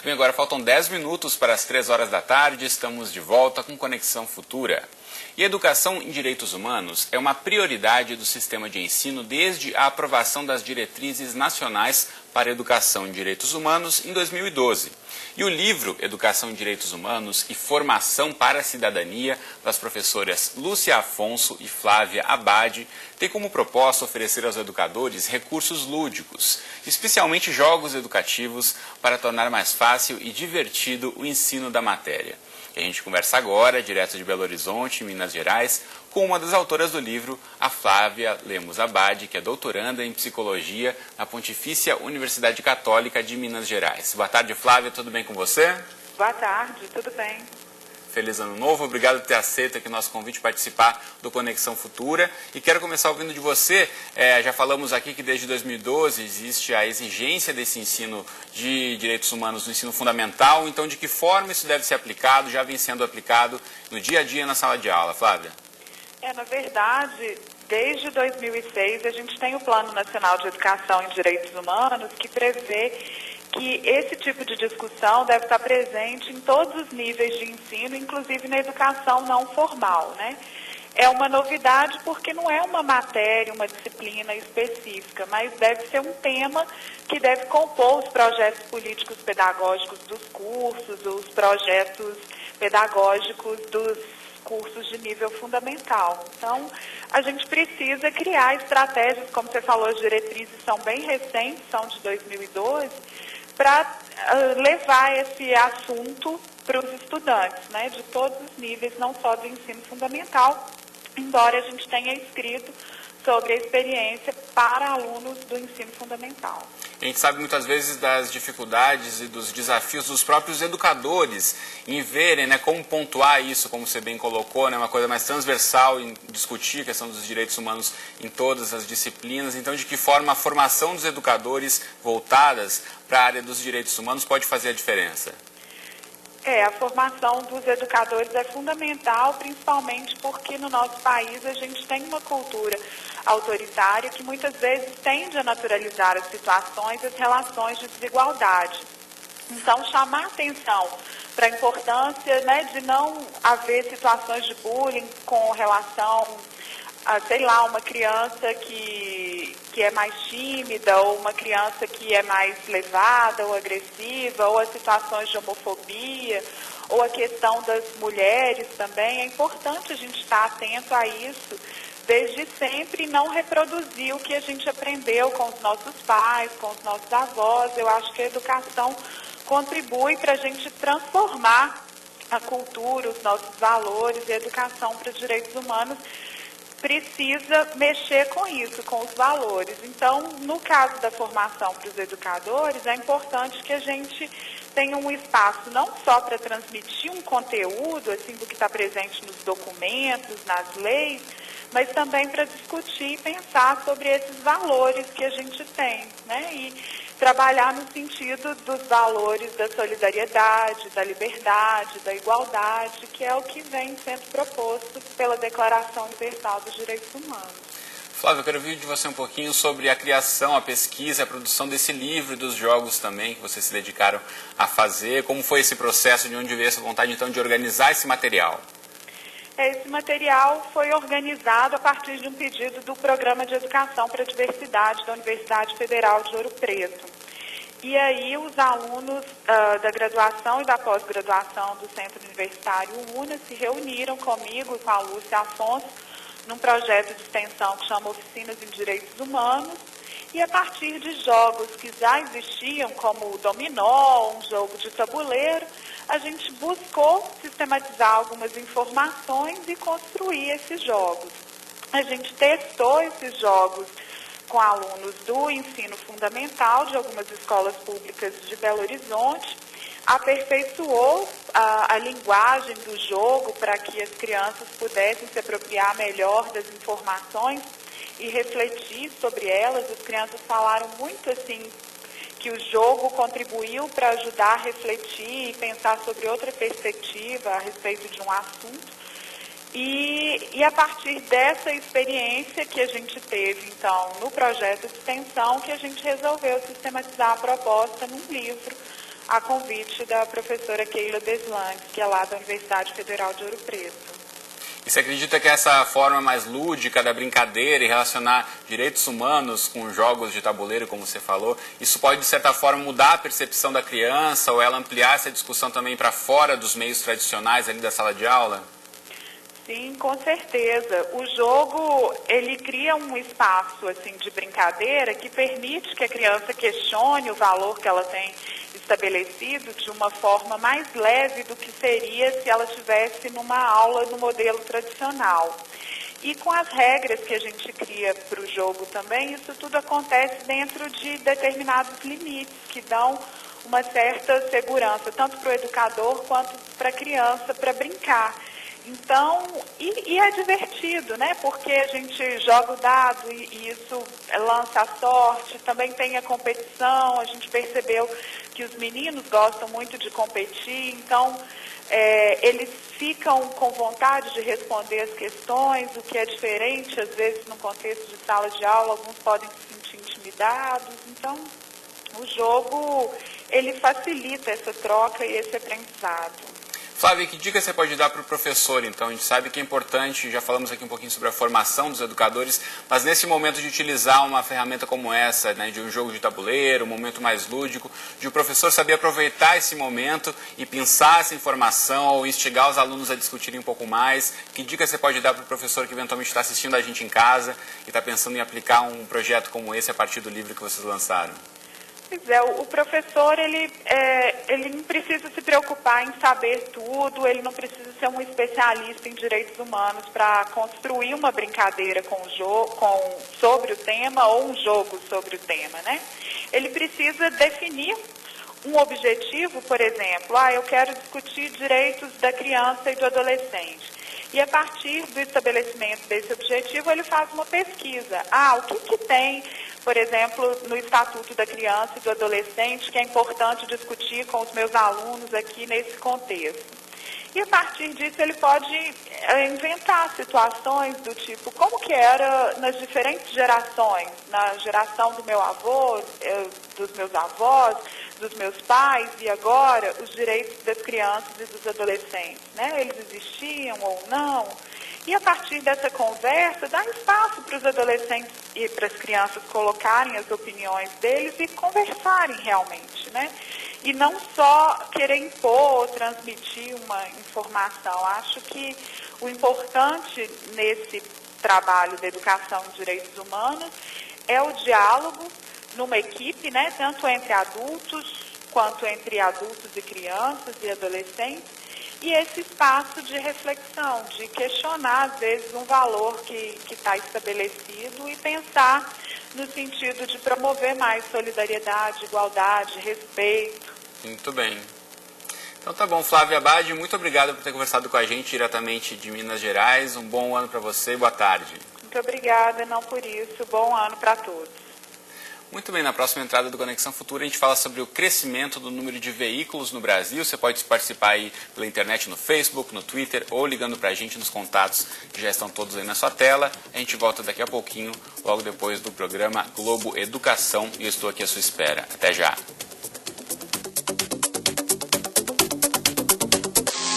Bem, agora faltam 10 minutos para as 3 horas da tarde, estamos de volta com Conexão Futura. E a educação em direitos humanos é uma prioridade do sistema de ensino desde a aprovação das diretrizes nacionais para a educação em direitos humanos em 2012. E o livro Educação em Direitos Humanos e Formação para a Cidadania, das professoras Lúcia Afonso e Flávia Abade, tem como proposta oferecer aos educadores recursos lúdicos, especialmente jogos educativos, para tornar mais fácil e divertido o ensino da matéria. E a gente conversa agora, direto de Belo Horizonte, Minas Gerais, com uma das autoras do livro, a Flávia Lemos Abade, que é doutoranda em Psicologia na Pontifícia Universidade Católica de Minas Gerais. Boa tarde, Flávia, tudo bem com você? Boa tarde, tudo bem. Feliz Ano Novo, obrigado por ter aceito aqui o nosso convite para participar do Conexão Futura. E quero começar ouvindo de você, já falamos aqui que desde 2012 existe a exigência desse ensino de direitos humanos no ensino fundamental, então de que forma isso deve ser aplicado, já vem sendo aplicado no dia a dia na sala de aula, Flávia? Na verdade, desde 2006 a gente tem o Plano Nacional de Educação em Direitos Humanos que prevê que esse tipo de discussão deve estar presente em todos os níveis de ensino, inclusive na educação não formal, né? É uma novidade porque não é uma matéria, uma disciplina específica, mas deve ser um tema que deve compor os projetos políticos pedagógicos dos cursos, os projetos pedagógicos dos cursos de nível fundamental. Então, a gente precisa criar estratégias, como você falou, as diretrizes são bem recentes, são de 2012, para levar esse assunto para os estudantes, né, de todos os níveis, não só do ensino fundamental, embora a gente tenha escrito sobre a experiência para alunos do ensino fundamental. A gente sabe muitas vezes das dificuldades e dos desafios dos próprios educadores em verem, né, como pontuar isso, como você bem colocou, né, uma coisa mais transversal em discutir a questão dos direitos humanos em todas as disciplinas. Então, de que forma a formação dos educadores voltadas para a área dos direitos humanos pode fazer a diferença? A formação dos educadores é fundamental, principalmente porque no nosso país a gente tem uma cultura autoritária que muitas vezes tende a naturalizar as situações e as relações de desigualdade. Então, chamar atenção para a importância, né, de não haver situações de bullying com relação a, sei lá, uma criança que é mais tímida, ou uma criança que é mais levada ou agressiva, ou as situações de homofobia, ou a questão das mulheres também. É importante a gente estar atento a isso desde sempre e não reproduzir o que a gente aprendeu com os nossos pais, com os nossos avós. Eu acho que a educação contribui para a gente transformar a cultura, os nossos valores, e a educação para os direitos humanos precisa mexer com isso, com os valores. Então, no caso da formação para os educadores, é importante que a gente tenha um espaço não só para transmitir um conteúdo, assim, do que está presente nos documentos, nas leis, mas também para discutir e pensar sobre esses valores que a gente tem, né? E trabalhar no sentido dos valores da solidariedade, da liberdade, da igualdade, que é o que vem sendo proposto pela Declaração Universal dos Direitos Humanos. Flávia, eu quero ouvir de você um pouquinho sobre a criação, a pesquisa, a produção desse livro e dos jogos também que vocês se dedicaram a fazer. Como foi esse processo, de onde veio essa vontade então de organizar esse material? Esse material foi organizado a partir de um pedido do Programa de Educação para a Diversidade da Universidade Federal de Ouro Preto. E aí os alunos da graduação e da pós-graduação do Centro Universitário UNA se reuniram comigo e com a Lúcia Afonso num projeto de extensão que chama Oficinas em Direitos Humanos, e a partir de jogos que já existiam, como o dominó, um jogo de tabuleiro, a gente buscou sistematizar algumas informações e construir esses jogos. A gente testou esses jogos com alunos do ensino fundamental de algumas escolas públicas de Belo Horizonte, aperfeiçoou a linguagem do jogo para que as crianças pudessem se apropriar melhor das informações e refletir sobre elas. As crianças falaram muito assim que o jogo contribuiu para ajudar a refletir e pensar sobre outra perspectiva a respeito de um assunto. E a partir dessa experiência que a gente teve, então, no projeto de extensão, que a gente resolveu sistematizar a proposta num livro a convite da professora Keila Beslantes, que é lá da Universidade Federal de Ouro Preto. E você acredita que essa forma mais lúdica da brincadeira e relacionar direitos humanos com jogos de tabuleiro, como você falou, isso pode, de certa forma, mudar a percepção da criança ou ela ampliar essa discussão também para fora dos meios tradicionais ali da sala de aula? Sim, com certeza. O jogo, ele cria um espaço assim, de brincadeira que permite que a criança questione o valor que ela tem estabelecido de uma forma mais leve do que seria se ela estivesse numa aula no modelo tradicional. E com as regras que a gente cria para o jogo também, isso tudo acontece dentro de determinados limites que dão uma certa segurança, tanto para o educador quanto para a criança, para brincar. Então, e é divertido, né? Porque a gente joga o dado e isso lança a sorte, também tem a competição, a gente percebeu que os meninos gostam muito de competir, então eles ficam com vontade de responder as questões, o que é diferente, às vezes, no contexto de sala de aula, alguns podem se sentir intimidados, então o jogo, ele facilita essa troca e esse aprendizado. Flávia, que dica você pode dar para o professor, então? A gente sabe que é importante, já falamos aqui um pouquinho sobre a formação dos educadores, mas nesse momento de utilizar uma ferramenta como essa, né, de um jogo de tabuleiro, um momento mais lúdico, de o professor saber aproveitar esse momento e pensar essa informação, ou instigar os alunos a discutirem um pouco mais, que dica você pode dar para o professor que eventualmente está assistindo a gente em casa e está pensando em aplicar um projeto como esse a partir do livro que vocês lançaram? Pois é, o professor, ele não precisa se preocupar em saber tudo, ele não precisa ser um especialista em direitos humanos para construir uma brincadeira sobre o tema ou um jogo sobre o tema, né? Ele precisa definir um objetivo, por exemplo, eu quero discutir direitos da criança e do adolescente. E a partir do estabelecimento desse objetivo, ele faz uma pesquisa. O que tem, por exemplo, no Estatuto da Criança e do Adolescente, que é importante discutir com os meus alunos aqui nesse contexto. E a partir disso ele pode inventar situações do tipo, como que era nas diferentes gerações, na geração do meu avô, dos meus avós, dos meus pais e agora os direitos das crianças e dos adolescentes, né? Eles existiam ou não? E a partir dessa conversa, dá espaço para os adolescentes e para as crianças colocarem as opiniões deles e conversarem realmente, né? E não só querer impor ou transmitir uma informação. Acho que o importante nesse trabalho da educação em direitos humanos é o diálogo numa equipe, né? Tanto entre adultos quanto entre adultos e crianças e adolescentes. E esse espaço de reflexão, de questionar, às vezes, um valor que está estabelecido e pensar no sentido de promover mais solidariedade, igualdade, respeito. Muito bem. Então tá bom, Flávia Abad, muito obrigado por ter conversado com a gente diretamente de Minas Gerais. Um bom ano para você e boa tarde. Muito obrigada, não por isso. Bom ano para todos. Muito bem, na próxima entrada do Conexão Futura a gente fala sobre o crescimento do número de veículos no Brasil. Você pode participar aí pela internet, no Facebook, no Twitter ou ligando para a gente nos contatos que já estão todos aí na sua tela. A gente volta daqui a pouquinho, logo depois do programa Globo Educação, e eu estou aqui à sua espera. Até já!